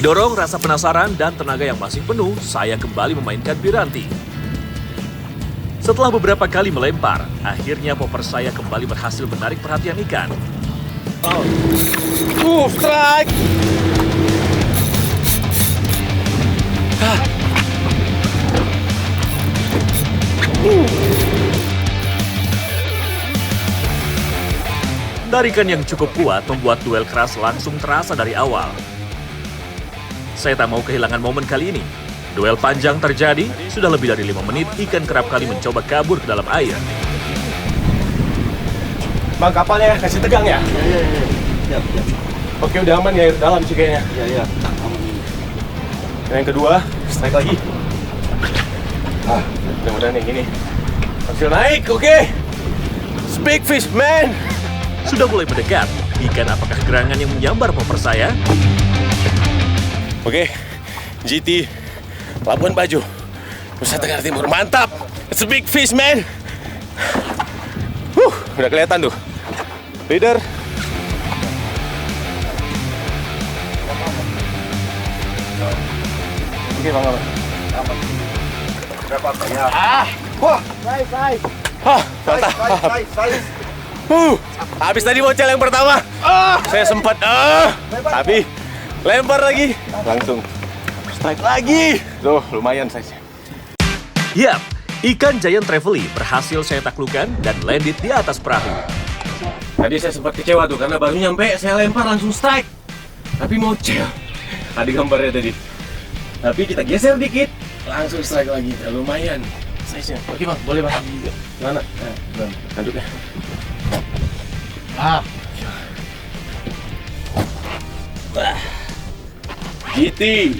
Didorong rasa penasaran dan tenaga yang masih penuh, saya kembali memainkan piranti. Setelah beberapa kali melempar, akhirnya popper saya kembali berhasil menarik perhatian ikan. Strike! Tarikan yang cukup kuat membuat duel keras langsung terasa dari awal. Saya tak mau kehilangan momen kali ini. Duel panjang terjadi, sudah lebih dari 5 menit ikan kerap kali mencoba kabur ke dalam air. Bang, kapalnya kasih tegang ya? Iya. Oke, udah aman ya, dalam sih kayaknya. Iya. Dan yang kedua, strike lagi. Mudah-mudahan yang ini hasil naik, oke. Big fish, man! Sudah mulai mendekat, ikan apakah gerangan yang menyambar popper saya? Oke, GT Labuan Bajo, Nusa Tenggara Timur, mantap! It's a big fish, man! Udah kelihatan tuh. Leader. Oke, Bang. Berapa ya? Wah, Size. mantap. Habis tadi bocel yang pertama. Saya sempat tapi lempar lagi. Langsung strike lagi. Tuh, lumayan size-nya. Yap, ikan giant trevally berhasil saya taklukkan dan landed di atas perahu. Tadi saya sempat kecewa tuh karena baru nyampe saya lempar langsung strike. Tapi mocel. Ada gambarnya tadi. Tapi kita geser dikit, langsung strike lagi. Lumayan size-nya. Oke, Bang, boleh, Bang. Mana? Tanduknya. GT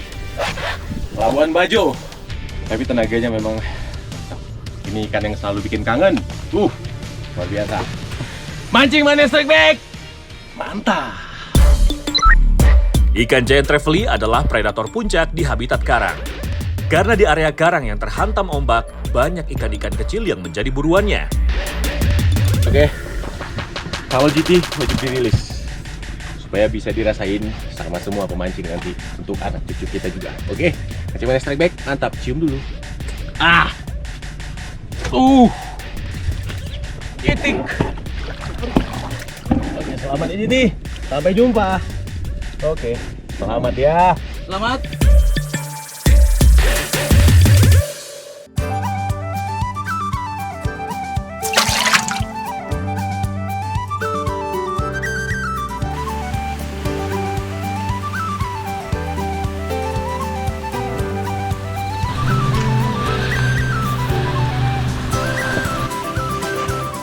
Labuan Bajo. Tapi tenaganya memang ini ikan yang selalu bikin kangen. Luar biasa. Mancing mana strike back? Mantap. Ikan giant trevally adalah predator puncak di habitat karang. Karena di area karang yang terhantam ombak, banyak ikan-ikan kecil yang menjadi buruannya. Oke. Kalau GT wajib dirilis supaya bisa dirasain sama semua pemancing nanti untuk anak cucu kita juga. Oke, kasih mana strike back, mantap, cium dulu. Gitik. Oke, selamat ya GT. Sampai jumpa. Oke, selamat ya. Selamat.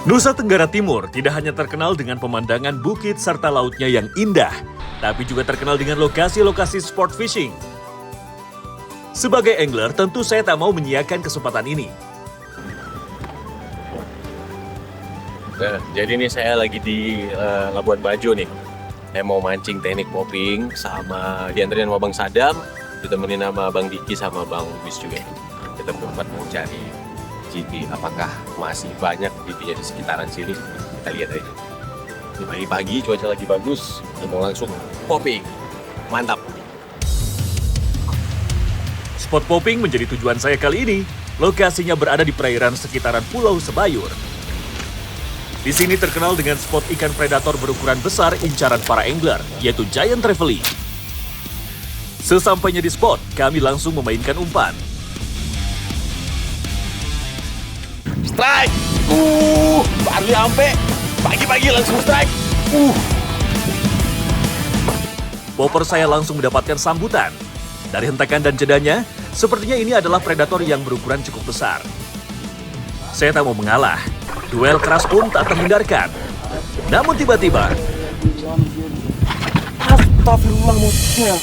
Nusa Tenggara Timur tidak hanya terkenal dengan pemandangan bukit serta lautnya yang indah, tapi juga terkenal dengan lokasi-lokasi sport fishing. Sebagai angler, tentu saya tak mau menyiakan kesempatan ini. Nah, jadi ini saya lagi di Labuan Bajo nih. Saya mau mancing teknik popping sama diantarin sama Bang Sadam, ditemenin sama Bang Diki sama Bang Bis juga. Kita berempat mau cari GT, apakah masih banyak GT-nya di sekitaran sini? Kita lihat aja. Ini pagi-pagi, cuaca lagi bagus, kita mau langsung popping. Mantap. Spot popping menjadi tujuan saya kali ini. Lokasinya berada di perairan sekitaran Pulau Sebayur. Di sini terkenal dengan spot ikan predator berukuran besar incaran para angler, yaitu giant trevally. Sesampainya di spot, kami langsung memainkan umpan. Strike! Baru nyampe. Pagi-pagi langsung strike. Popper saya langsung mendapatkan sambutan. Dari hentakan dan jedanya, sepertinya ini adalah predator yang berukuran cukup besar. Saya tak mau mengalah. Duel keras pun tak terhindarkan. Namun tiba-tiba, Astagfirullah, mocel.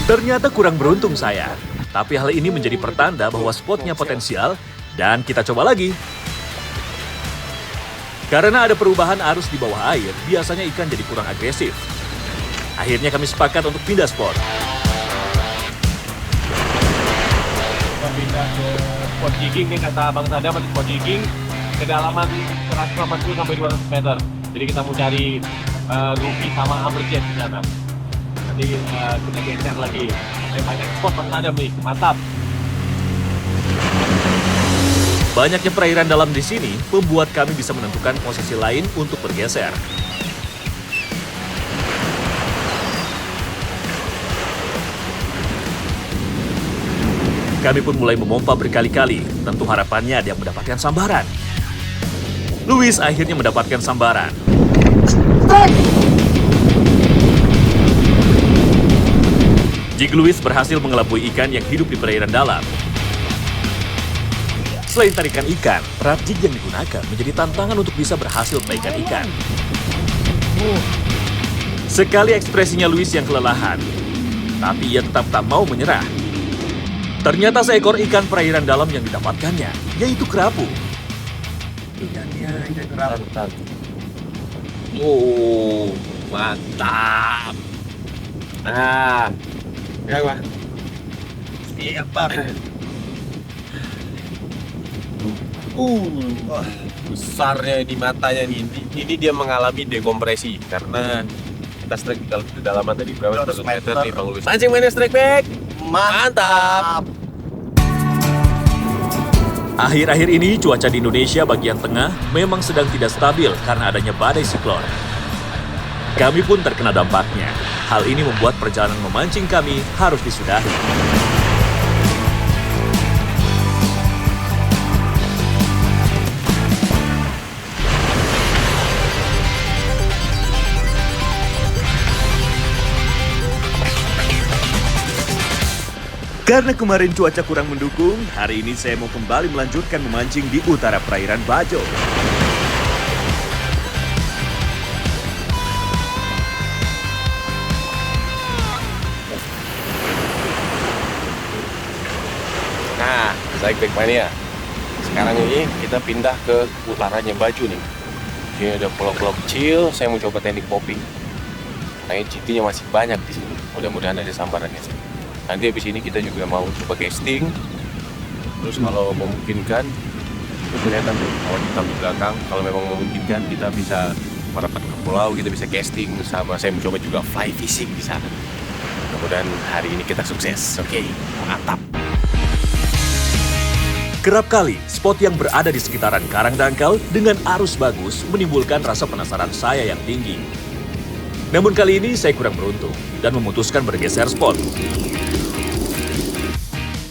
ternyata kurang beruntung saya. Tapi hal ini menjadi pertanda bahwa spotnya potensial dan kita coba lagi. Karena ada perubahan arus di bawah air, biasanya ikan jadi kurang agresif. Akhirnya kami sepakat untuk pindah spot. Kita pindah ke spot jigging nih, kata Bang Sadam, spot jigging kedalaman 180 sampai 200 meter. Jadi kita mau cari Ruby sama Hammerjet di sana. Nanti kita geser lagi. Banyak spot menghadap nih, mantap. Banyaknya perairan dalam di sini membuat kami bisa menentukan posisi lain untuk bergeser. Kami pun mulai memompa berkali-kali, tentu harapannya ada yang mendapatkan sambaran. Luis akhirnya mendapatkan sambaran. Jig Luis berhasil mengelabui ikan yang hidup di perairan dalam. Selain tarikan ikan, rat jig yang digunakan menjadi tantangan untuk bisa berhasil menaikkan ikan. Sekali ekspresinya Luis yang kelelahan, tapi ia tetap tak mau menyerah. Ternyata seekor ikan perairan dalam yang didapatkannya, yaitu kerapu. Ikannya ikan kerapu. Oh, mantap. Nah, ya Pak. Iya, Pak. Besarnya di matanya nih. Ini dia mengalami dekompresi karena kita strike di kedalaman tadi berapa 100 meter nih Bang Luis. Mancing mainnya strike back. Mantap. Akhir-akhir ini cuaca di Indonesia bagian tengah memang sedang tidak stabil karena adanya badai siklon. Kami pun terkena dampaknya. Hal ini membuat perjalanan memancing kami harus disudahi. Karena kemarin cuaca kurang mendukung, hari ini saya mau kembali melanjutkan memancing di utara perairan Bajo. Nah, Strike Back Mania. Sekarang ini kita pindah ke utaranya Bajo nih. Ini ada pulau-pulau kecil, saya mau coba teknik popping. Kayaknya GT-nya masih banyak di sini. Mudah-mudahan ada sambarannya. Nanti habis ini kita juga mau coba casting. Terus kalau memungkinkan, itu kelihatan tuh kalau kita di belakang. Kalau memang memungkinkan, kita bisa merapat ke pulau, kita bisa casting sama saya mencoba juga fly fishing di sana. Mudah-mudahan hari ini kita sukses. Oke, mantap. Kerap kali, spot yang berada di sekitaran Karang Dangkal dengan arus bagus menimbulkan rasa penasaran saya yang tinggi. Namun kali ini saya kurang beruntung dan memutuskan bergeser spot.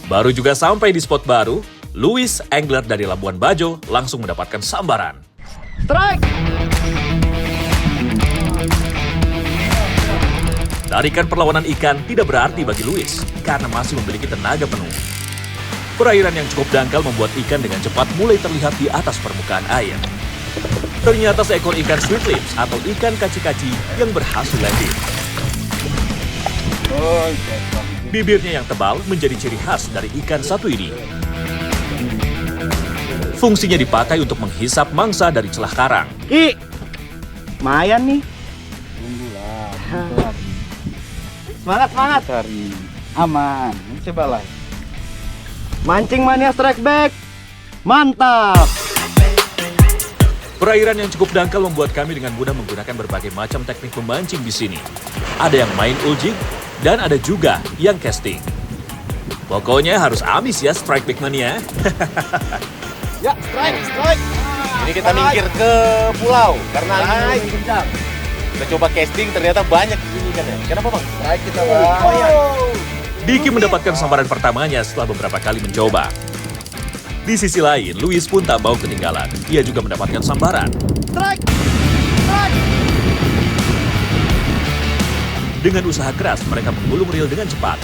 Baru juga sampai di spot baru, Luis, angler dari Labuan Bajo, langsung mendapatkan sambaran. Strike! Tarikan perlawanan ikan tidak berarti bagi Luis, karena masih memiliki tenaga penuh. Perairan yang cukup dangkal membuat ikan dengan cepat mulai terlihat di atas permukaan air. Ternyata seekor ikan sweet lips atau ikan kaci-kaci yang berhasil landing. Bibirnya yang tebal menjadi ciri khas dari ikan satu ini. Fungsinya dipakai untuk menghisap mangsa dari celah karang. Ki! Lumayan nih. Semangat, semangat. Cari aman, cobalah. Mancing Mania Strike Back. Mantap! Perairan yang cukup dangkal membuat kami dengan mudah menggunakan berbagai macam teknik memancing di sini. Ada yang main uljig, dan ada juga yang casting. Pokoknya harus amis ya Strike Back Mania. Ya, strike, strike. Ini kita minggir ke pulau karena Strike, ini kencang. kita coba casting ternyata banyak di sini kan ya. Kenapa Bang? Strike kita, Bang. Oh, iya. Diki mendapatkan sambaran pertamanya setelah beberapa kali mencoba. Di sisi lain, Luis pun tak mau ketinggalan. Ia juga mendapatkan sambaran. Strike! Strike! Dengan usaha keras, mereka menggulung reel dengan cepat.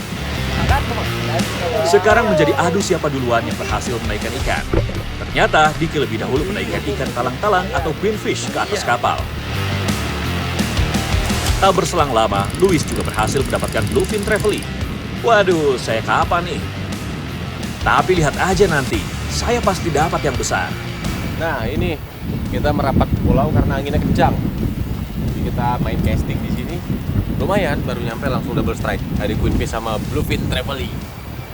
Sekarang menjadi adu siapa duluan yang berhasil menaikkan ikan. Ternyata, Diki lebih dahulu menaikkan ikan talang-talang atau queenfish ke atas kapal. Tak berselang lama, Luis juga berhasil mendapatkan bluefin trevally. Waduh, saya kapan nih? Tapi lihat aja nanti, saya pasti dapat yang besar. Nah ini kita merapat ke pulau karena anginnya kencang. Jadi kita main casting di sini. Lumayan, baru nyampe langsung double strike. Ada queenfish sama bluefin trevally.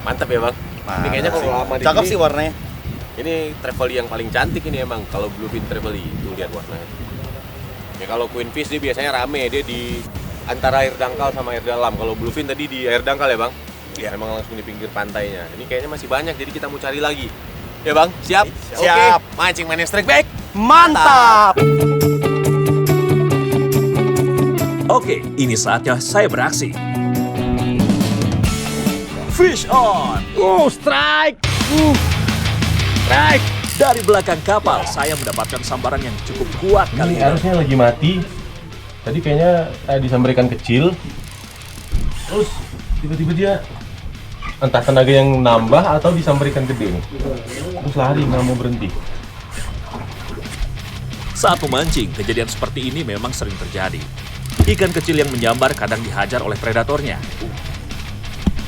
Mantap ya Bang. Ini kayaknya kalau lama di Cakep sini, sih warnanya. Ini trevally yang paling cantik ini emang kalau bluefin trevally. Tuh lihat warnanya. Ya kalau queen fish dia biasanya rame, dia di antara air dangkal sama air dalam. Kalau bluefin tadi di air dangkal ya bang? Iya. Emang langsung di pinggir pantainya. Ini kayaknya masih banyak, jadi kita mau cari lagi. Ya bang, siap? Siap. Oke, mancing mania strike back. Mantap. Oke, ini saatnya saya beraksi. Fish on! Strike. Strike. Dari belakang kapal, saya mendapatkan sambaran yang cukup kuat kali Ini ini. harusnya lagi mati. Tadi kayaknya disambar ikan kecil. Terus tiba-tiba dia entah tenaga yang nambah atau disambar ikan gede nih. Terus lari nggak mau berhenti. Saat memancing, kejadian seperti ini memang sering terjadi. Ikan kecil yang menyambar kadang dihajar oleh predatornya.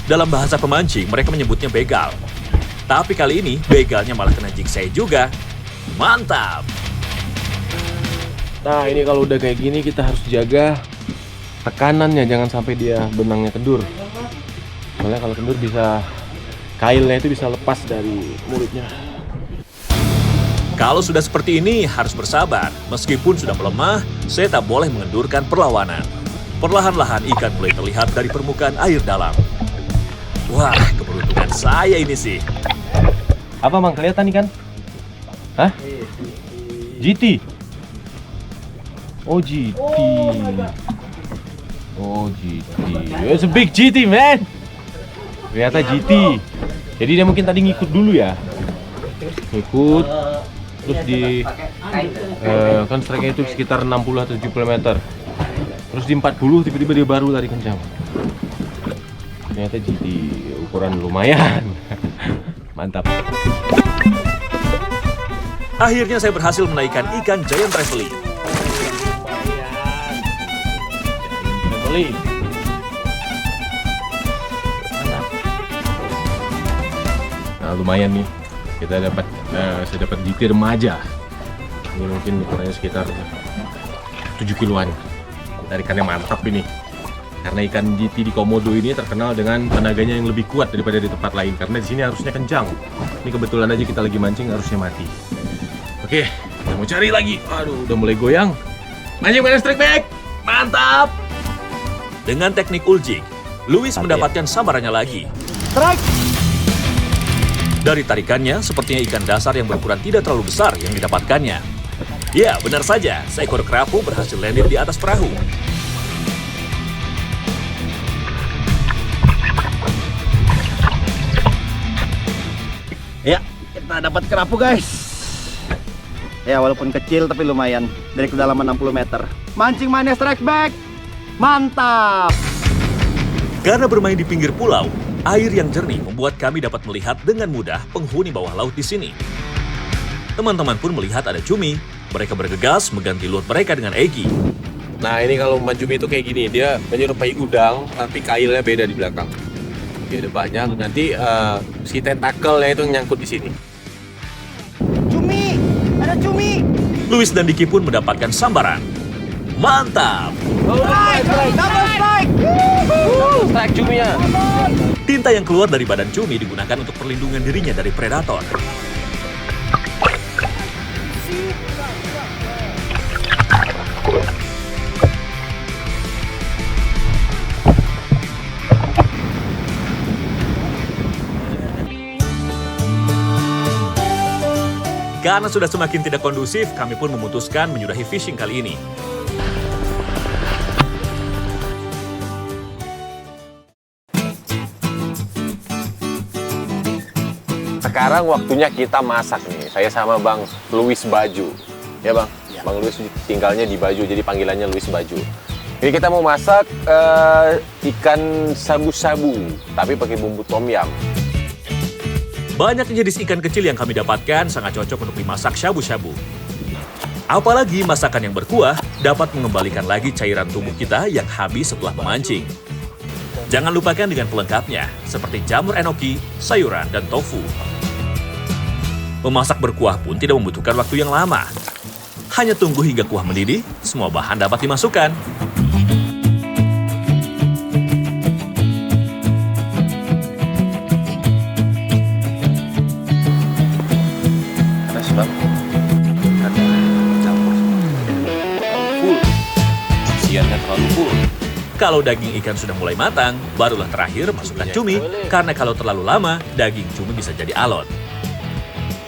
Dalam bahasa pemancing, mereka menyebutnya begal. Tapi kali ini, begalnya malah kena jig saya juga. Mantap! Nah ini kalau udah kayak gini kita harus jaga tekanannya, jangan sampai dia benangnya kendur. Soalnya kalau kendur bisa, kailnya itu bisa lepas dari mulutnya. Kalau sudah seperti ini, harus bersabar. Meskipun sudah melemah, saya tak boleh mengendurkan perlawanan. Perlahan-lahan ikan mulai terlihat dari permukaan air dalam. Wah, keberuntungan saya ini sih. Apa mang, kelihatan ikan? Hah? GT? Oh GT. Oh GT. It's a big GT man. Ternyata GT. Jadi dia mungkin tadi ngikut dulu ya. Ngikut. Terus di kan strike-nya itu sekitar 60 atau 70 meter. Terus di 40 tiba-tiba dia baru lari kencang. Ternyata GT ukuran lumayan. Mantap. Akhirnya saya berhasil menaikkan ikan giant traveling. Beli. Nah lumayan nih, kita dapat saya dapat GT remaja. Ini mungkin ukurannya sekitar 7 kiloan. Dari ikan yang mantap ini. Karena ikan GT di Komodo ini terkenal dengan tenaganya yang lebih kuat daripada di tempat lain. Karena di sini harusnya kencang. Ini kebetulan aja kita lagi mancing harusnya mati. Oke, kita mau cari lagi. Aduh, udah mulai goyang. Mancing mana strike back. Mantap. Dengan teknik uljig, Louis mendapatkan sambarannya lagi. Strike. Dari tarikannya, sepertinya ikan dasar yang berukuran tidak terlalu besar yang didapatkannya. Ya, benar saja, seekor kerapu berhasil landing di atas perahu. Ya, kita dapat kerapu guys. Ya, walaupun kecil tapi lumayan. Dari kedalaman 60 meter. Mancing mania strike back. Mantap. Karena bermain di pinggir pulau, air yang jernih membuat kami dapat melihat dengan mudah penghuni bawah laut di sini. Teman-teman pun melihat ada cumi. Mereka bergegas mengganti lut mereka dengan Egi. Nah ini kalau umpan cumi itu kayak gini, dia menyerupai udang tapi kailnya beda di belakang. Dia ada banyak, nanti si tentakelnya itu nyangkut di sini. Cumi. Ada cumi. Louis dan Diki pun mendapatkan sambaran. Mantap! Strike. Double strike. Strike cuminya. Tinta yang keluar dari badan cumi digunakan untuk perlindungan dirinya dari predator. Karena sudah semakin tidak kondusif, kami pun memutuskan menyudahi fishing kali ini. Sekarang waktunya kita masak nih. Saya sama Bang Louis Baju. Ya Bang? Ya. Bang Louis tinggalnya di Baju, jadi panggilannya Louis Baju. Jadi kita mau masak ikan sabu-sabu, tapi pakai bumbu tom yum. Banyak jenis ikan kecil yang kami dapatkan sangat cocok untuk dimasak shabu-shabu. Apalagi masakan yang berkuah dapat mengembalikan lagi cairan tubuh kita yang habis setelah memancing. Jangan lupakan dengan pelengkapnya, seperti jamur enoki, sayuran, dan tofu. Memasak berkuah pun tidak membutuhkan waktu yang lama. Hanya tunggu hingga kuah mendidih, semua bahan dapat dimasukkan. Ada sebab ada campur full. biar nggak terlalu full. Kalau daging ikan sudah mulai matang, barulah terakhir masukkan cumi, karena kalau terlalu lama, daging cumi bisa jadi alot.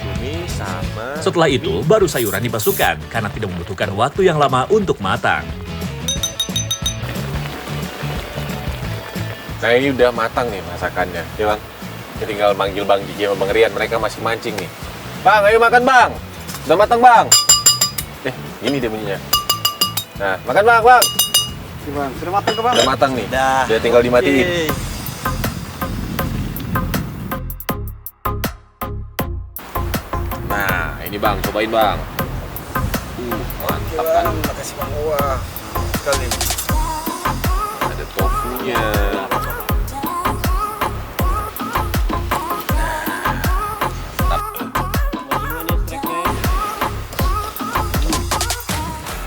Cumi sama... Setelah itu, baru sayuran dimasukkan, karena tidak membutuhkan waktu yang lama untuk matang. Nah ini udah matang nih masakannya, ya bang. Kita tinggal manggil Bang Diki sama Bang Rian, mereka masih mancing nih. Bang, ayo makan bang! Udah matang bang! Gini dia bunyinya. Nah, makan bang, bang! Bang, sudah matang ke bang? Udah matang nih, Dah. udah tinggal dimatiin. Oke. Nah, ini bang, cobain bang. Mantap kan? Makasih bang, wah sekali. Ada tofunya.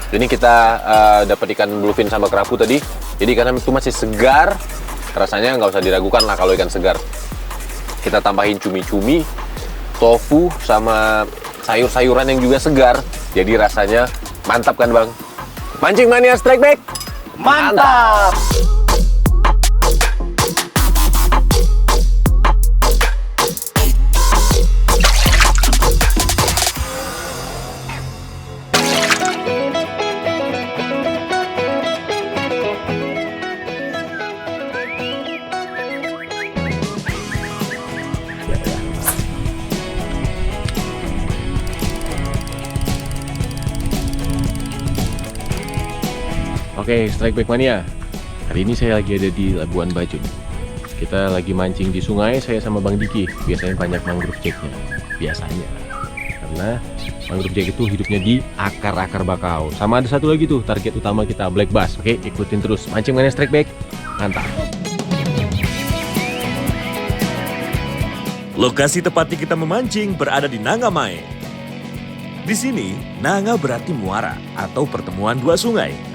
Ini kita dapat ikan bluefin sama kerapu tadi. Jadi ikan itu masih segar. Rasanya nggak usah diragukan lah kalau ikan segar. Kita tambahin cumi-cumi, tofu, sama sayur-sayuran yang juga segar. Jadi rasanya mantap kan bang? Mancing Mania Strike Back! Mantap! Oke, Strike Back Mania. Hari ini saya lagi ada di Labuan Bajo. Kita lagi mancing di sungai, saya sama Bang Diki. Biasanya banyak mangrove jacknya. Biasanya. Karena mangrove jack itu hidupnya di akar-akar bakau. Sama ada satu lagi tuh, target utama kita, black bass. Oke, ikutin terus. Mancing Mania Strike Back. Mantap. Lokasi tempatnya kita memancing berada di Nangamai. Di sini, Nanga berarti muara atau pertemuan dua sungai.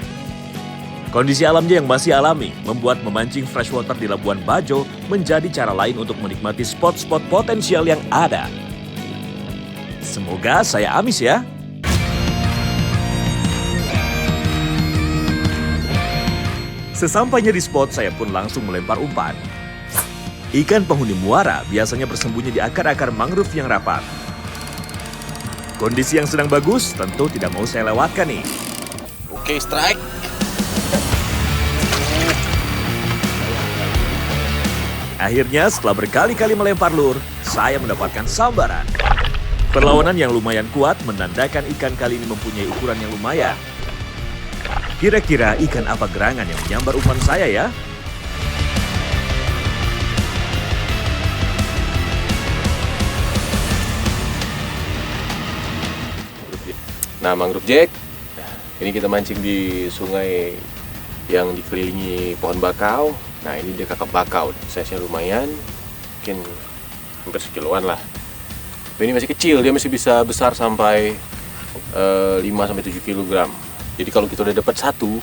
Kondisi alamnya yang masih alami membuat memancing freshwater di Labuan Bajo menjadi cara lain untuk menikmati spot-spot potensial yang ada. Semoga saya amis ya. Sesampainya di spot, saya pun langsung melempar umpan. Ikan penghuni muara biasanya bersembunyi di akar-akar mangrove yang rapat. Kondisi yang sedang bagus tentu tidak mau saya lewatkan nih. Oke, strike. Akhirnya setelah berkali-kali melempar lur, saya mendapatkan sambaran. Perlawanan yang lumayan kuat menandakan ikan kali ini mempunyai ukuran yang lumayan. Kira-kira ikan apa gerangan yang menyambar umpan saya ya? Nah, mangrove jack. Ini kita mancing di sungai yang dikelilingi pohon bakau. Nah, ini dia kakap bakau. Size-nya lumayan. Mungkin hampir sekiloan lah. Tapi ini masih kecil, dia masih bisa besar sampai 5-7 kg. Jadi kalau kita udah dapat satu,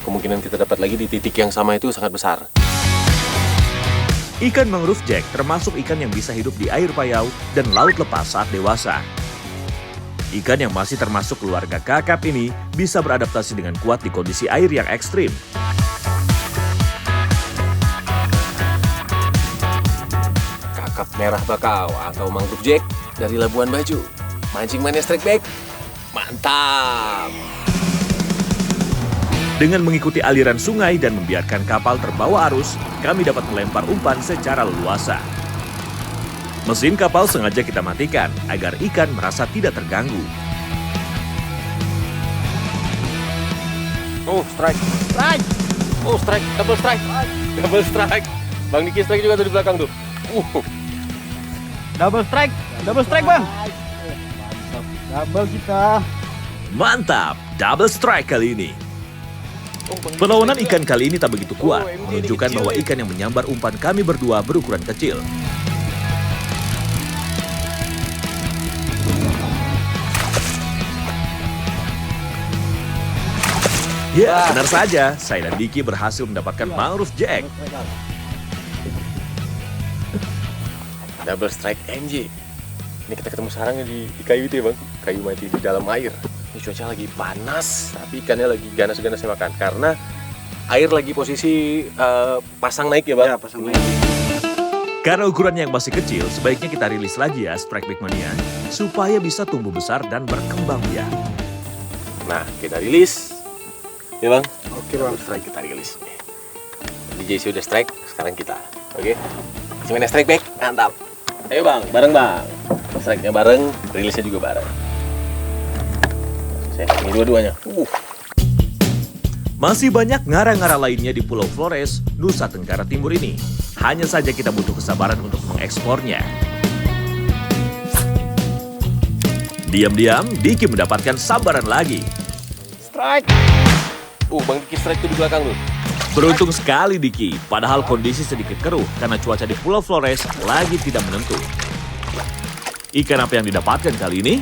kemungkinan kita dapat lagi di titik yang sama itu sangat besar. Ikan mangrove jack termasuk ikan yang bisa hidup di air payau dan laut lepas saat dewasa. Ikan yang masih termasuk keluarga kakap ini bisa beradaptasi dengan kuat di kondisi air yang ekstrim. Kakap merah bakau atau mangrove jack dari Labuan Bajo. Mancing Mania Strike Back. Mantap! Dengan mengikuti aliran sungai dan membiarkan kapal terbawa arus, kami dapat melempar umpan secara leluasa. Mesin kapal sengaja kita matikan agar ikan merasa tidak terganggu. Oh, strike. Strike. Oh, strike. Double strike. Double strike. Bang Diki strike juga tuh di belakang tuh. Double strike bang. Double kita. Mantap, double strike kali ini. Perlawanan ikan kali ini tak begitu kuat, menunjukkan bahwa ikan yang menyambar umpan kami berdua berukuran kecil. Ya, benar saja, saya dan Diki berhasil mendapatkan mangrove jack. Double strike MJ. Ini kita ketemu sarangnya di kayu itu ya bang. Kayu mati di dalam air. Ini cuaca lagi panas, tapi ikannya lagi ganas-ganasnya makan. Karena air lagi posisi pasang naik ya Bang? Ya, pasang naik. Karena ukurannya yang masih kecil, sebaiknya kita rilis lagi ya Strike Bag Mania, supaya bisa tumbuh besar dan berkembang biak. Nah, kita rilis. Ya Bang? Oke Bang. Strike kita rilis. Tadi JC udah strike, sekarang kita. Oke? Cuman strike back, mantap. Ayo Bang, bareng Bang. Strike-nya bareng, rilisnya juga bareng. Ini dua-duanya. Masih banyak ngara-ngara lainnya di Pulau Flores, Nusa Tenggara Timur ini. Hanya saja kita butuh kesabaran untuk mengekspornya. Diam-diam, Diki mendapatkan sambaran lagi. Strike. Bang Diki strike tuh di belakang tuh. Beruntung sekali Diki, padahal kondisi sedikit keruh karena cuaca di Pulau Flores lagi tidak menentu. Ikan apa yang didapatkan kali ini?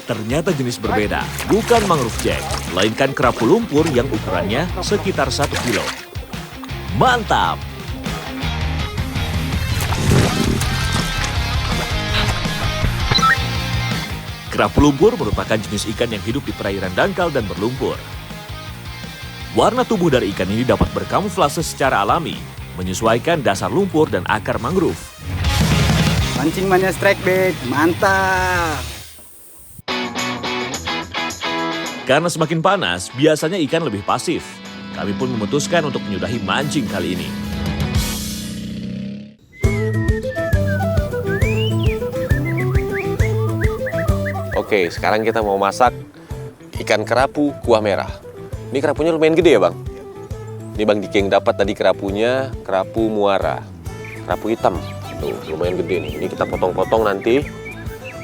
Ternyata jenis berbeda, bukan mangrove jack, melainkan kerapu lumpur yang ukurannya sekitar 1 kilo. Mantap! Kerapu lumpur merupakan jenis ikan yang hidup di perairan dangkal dan berlumpur. Warna tubuh dari ikan ini dapat berkamuflase secara alami, menyesuaikan dasar lumpur dan akar mangrove. Mancing Mania Strike Bag, mantap. Karena semakin panas, biasanya ikan lebih pasif. Kami pun memutuskan untuk menyudahi mancing kali ini. Oke, sekarang kita mau masak ikan kerapu kuah merah. Ini kerapunya lumayan gede ya Bang? Ini Bang Diki yang dapat tadi kerapunya, kerapu muara. Kerapu hitam, tuh lumayan gede nih. Ini kita potong-potong nanti.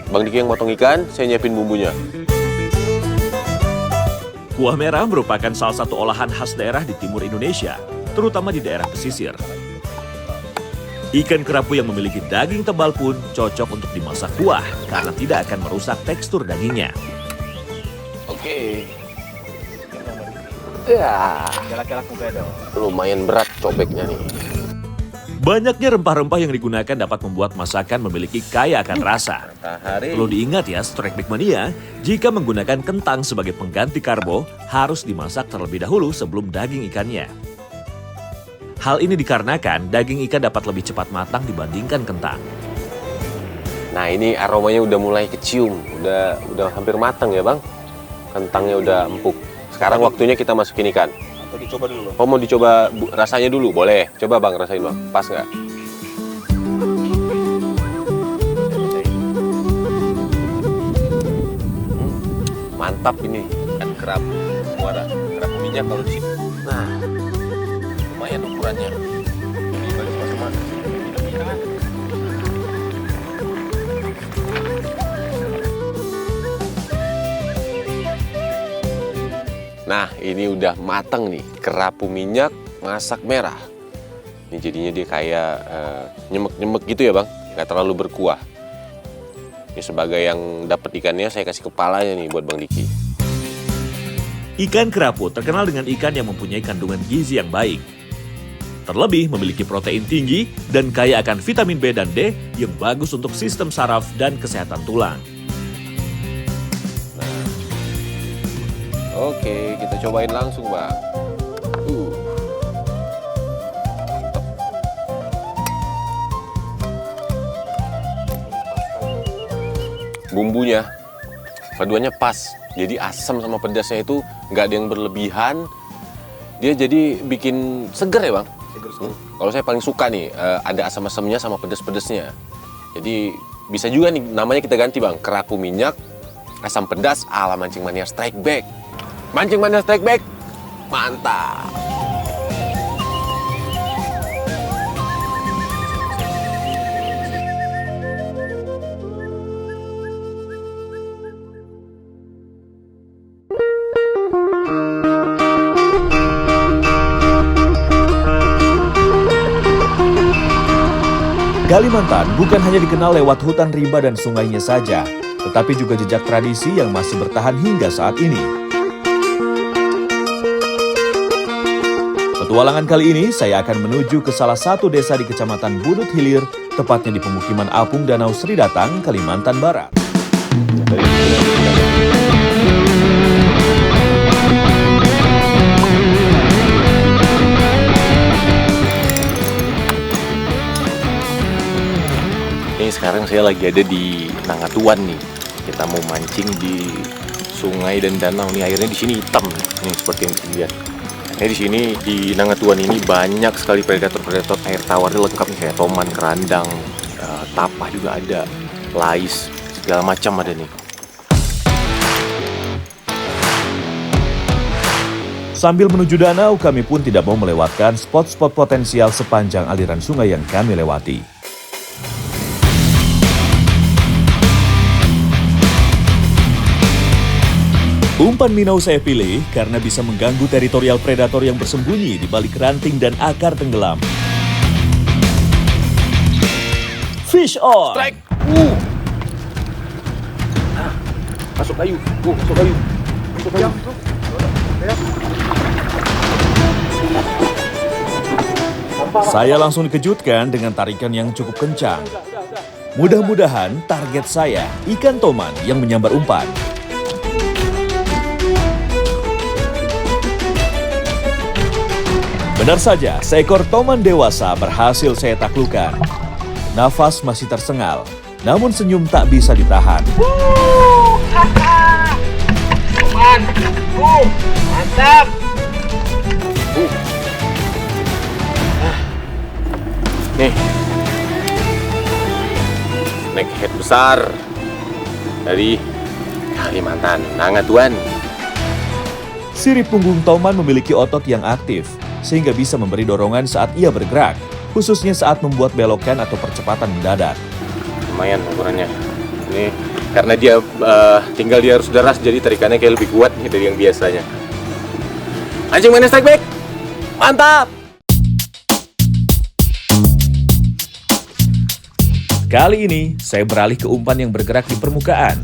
Bang Diki yang potong ikan, saya nyiapin bumbunya. Kuah merah merupakan salah satu olahan khas daerah di timur Indonesia, terutama di daerah pesisir. Ikan kerapu yang memiliki daging tebal pun cocok untuk dimasak kuah karena tidak akan merusak tekstur dagingnya. Oke. Ya, Galak-galak muka dong. lumayan berat cobeknya nih. Banyaknya rempah-rempah yang digunakan dapat membuat masakan memiliki kaya akan rasa. Matahari. Perlu diingat ya, Strike Bag Mania, jika menggunakan kentang sebagai pengganti karbo, harus dimasak terlebih dahulu sebelum daging ikannya. Hal ini dikarenakan daging ikan dapat lebih cepat matang dibandingkan kentang. Nah ini aromanya udah mulai kecium, udah hampir matang ya Bang. Kentangnya udah empuk. Sekarang waktunya kita masukin ikan. Atau dicoba dulu. Oh mau dicoba rasanya dulu? Boleh. Coba Bang rasain Bang, pas nggak? Mantap ini kan kerapu muara, kerapu minyak kalau di sini. Nah, lumayan ukurannya. Ini balik teman-teman. Nah, ini udah matang nih, kerapu minyak masak merah. Ini jadinya dia kayak nyemek-nyemek gitu ya Bang, nggak terlalu berkuah. Ini sebagai yang dapat ikannya, saya kasih kepalanya nih buat Bang Diki. Ikan kerapu terkenal dengan ikan yang mempunyai kandungan gizi yang baik. Terlebih memiliki protein tinggi dan kaya akan vitamin B dan D yang bagus untuk sistem saraf dan kesehatan tulang. Oke, kita cobain langsung Bang. Bumbunya, paduannya pas. Jadi asam sama pedasnya itu nggak ada yang berlebihan. Dia jadi bikin seger ya Bang. Kalau saya paling suka nih, ada asam-asamnya sama pedas-pedasnya. Jadi bisa juga nih namanya kita ganti Bang, kerapu minyak, asam pedas ala Mancing Mania Strike Bag. Mancing Mania Strike Bag, mantap. Kalimantan bukan hanya dikenal lewat hutan rimba dan sungainya saja, tetapi juga jejak tradisi yang masih bertahan hingga saat ini. Petualangan kali ini saya akan menuju ke salah satu desa di Kecamatan Budut Hilir, tepatnya di pemukiman Apung Danau Sri Datang, Kalimantan Barat. saya lagi ada di Nangatuan nih. Kita mau mancing di sungai dan danau nih. Airnya di sini hitam nih seperti yang dilihat. Nah, di sini di Nangatuan ini banyak sekali predator-predator air tawar lengkap nih, kayak toman, kerandang, tapah juga ada, lais, segala macam ada nih. Sambil menuju danau, kami pun tidak mau melewatkan spot-spot potensial sepanjang aliran sungai yang kami lewati. Umpan minnow saya pilih karena bisa mengganggu teritorial predator yang bersembunyi di balik ranting dan akar tenggelam. Fish on! Strike! Masuk kayu! Masuk kayu! Masuk kayu! Saya langsung dikejutkan dengan tarikan yang cukup kencang. Mudah-mudahan target saya ikan toman yang menyambar umpan. Benar saja, seekor toman dewasa berhasil saya taklukkan. Nafas masih tersengal, namun senyum tak bisa ditahan. Toman! Mantap! Nih, snakehead besar dari Kalimantan, Nangatuan. Sirip punggung toman memiliki otot yang aktif, sehingga bisa memberi dorongan saat ia bergerak, khususnya saat membuat belokan atau percepatan mendadak. Lumayan ukurannya. Ini karena dia tinggal dia harus deras, jadi tarikannya kayak lebih kuat nih dari yang biasanya. Anjing mana strike back? Mantap! Kali ini, saya beralih ke umpan yang bergerak di permukaan.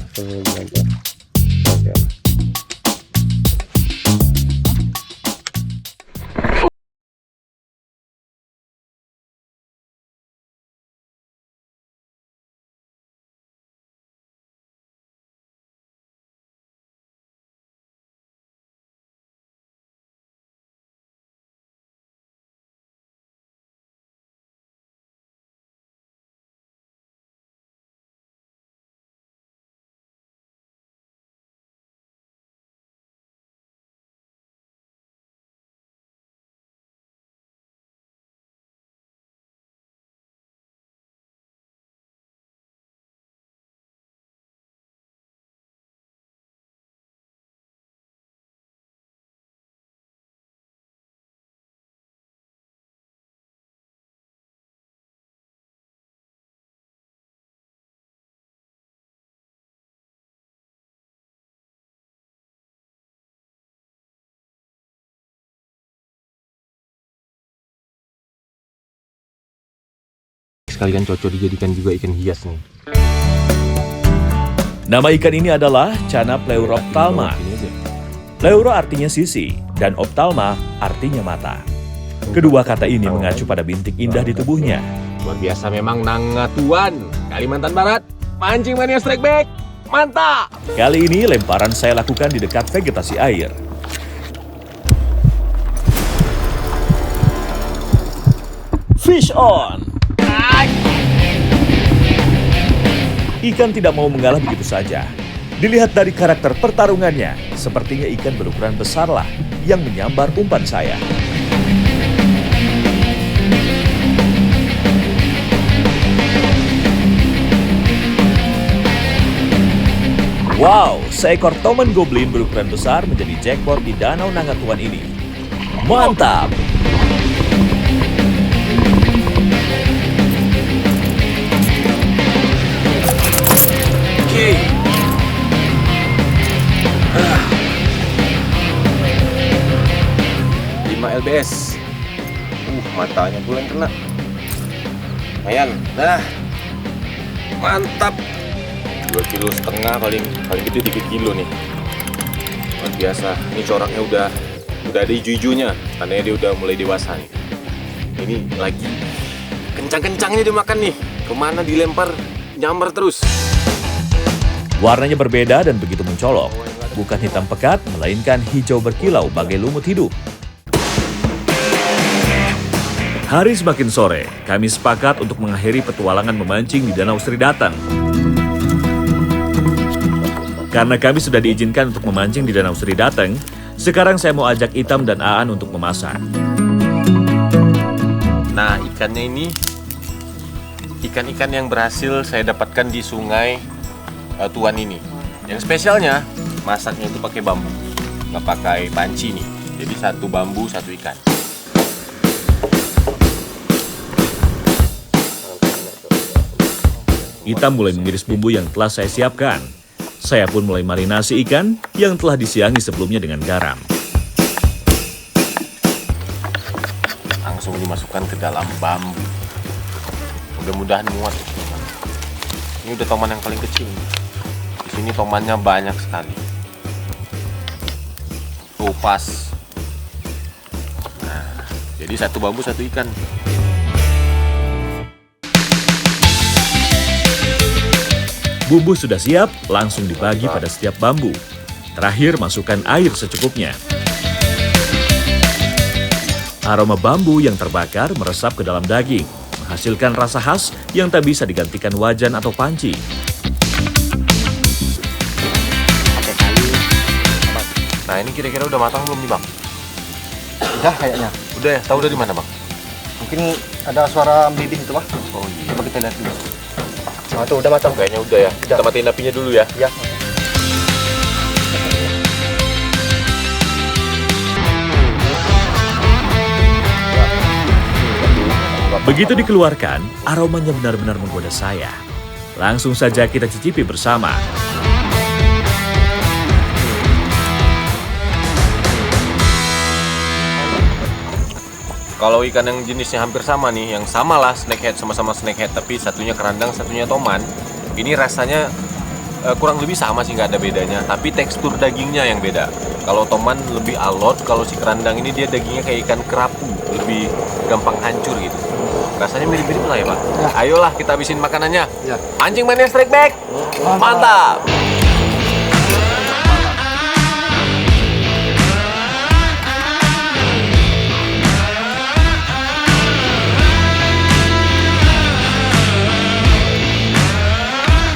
Sekalian cocok dijadikan juga ikan hias nih. Nama ikan ini adalah Cana pleurophthalma. Pleuro artinya sisi, dan ophthalma artinya mata. Kedua kata ini mengacu pada bintik indah di tubuhnya. Luar biasa memang Nangatuan, Kalimantan Barat. Mancing mania strike back, mantap! Kali ini lemparan saya lakukan di dekat vegetasi air. Fish on! Ikan tidak mau mengalah begitu saja. Dilihat dari karakter pertarungannya, sepertinya ikan berukuran besarlah yang menyambar umpan saya. Wow, seekor toman goblin berukuran besar menjadi jackpot di Danau Nangatuan ini. Mantap! Oke. 5 lbs. Matanya pula yang kena. Lumayan. Nah. Mantap. 2,5 kilo paling gede 3 kilo nih. Luar biasa. Ini coraknya udah ada hijau-hijaunya, tandanya dia udah mulai dewasa nih. Ini lagi kencang-kencangnya dia makan nih. Kemana dilempar nyamber terus. Warnanya berbeda dan begitu mencolok. Bukan hitam pekat, melainkan hijau berkilau bagai lumut hidup. Hari semakin sore, kami sepakat untuk mengakhiri petualangan memancing di Danau Sri Datang. Karena kami sudah diizinkan untuk memancing di Danau Sri Datang, sekarang saya mau ajak Itam dan Aan untuk memasak. Nah, ikannya ini ikan-ikan yang berhasil saya dapatkan di sungai Tuan ini. Yang spesialnya, masaknya itu pakai bambu, nggak pakai panci nih. Jadi satu bambu, satu ikan. Itam mulai mengiris bumbu yang telah saya siapkan. Saya pun mulai marinasi ikan yang telah disiangi sebelumnya dengan garam. Langsung dimasukkan ke dalam bambu. Mudah-mudahan muat. Ini udah toman yang paling kecil. Di sini tomannya banyak sekali. Tuh pas. Nah, jadi satu bambu satu ikan. Bumbu sudah siap, langsung dibagi pada setiap bambu. Terakhir, masukkan air secukupnya. Aroma bambu yang terbakar meresap ke dalam daging, menghasilkan rasa khas yang tak bisa digantikan wajan atau panci. Nah, ini kira-kira udah matang belum nih, Bang? Udah kayaknya. Udah ya? Tahu dari mana, Bang? Mungkin ada suara mendidih itu, Bang. Oh iya. Coba kita lihat dulu. Nah, tuh udah matang. Kayaknya udah ya. Kita matiin apinya dulu ya. Ya. Begitu dikeluarkan, aromanya benar-benar menggoda saya. Langsung saja kita cicipi bersama. Kalau ikan yang jenisnya hampir sama nih, yang samalah snakehead, sama-sama snakehead, tapi satunya kerandang, satunya toman. Ini rasanya kurang lebih sama sih, nggak ada bedanya. Tapi tekstur dagingnya yang beda. Kalau toman lebih alot, kalau si kerandang ini dia dagingnya kayak ikan kerapu, lebih gampang hancur gitu. Rasanya mirip-mirip lah ya, Pak. Ya. Ayolah kita habisin makanannya. Ya. Mancing Mania Strike Back. Mantap.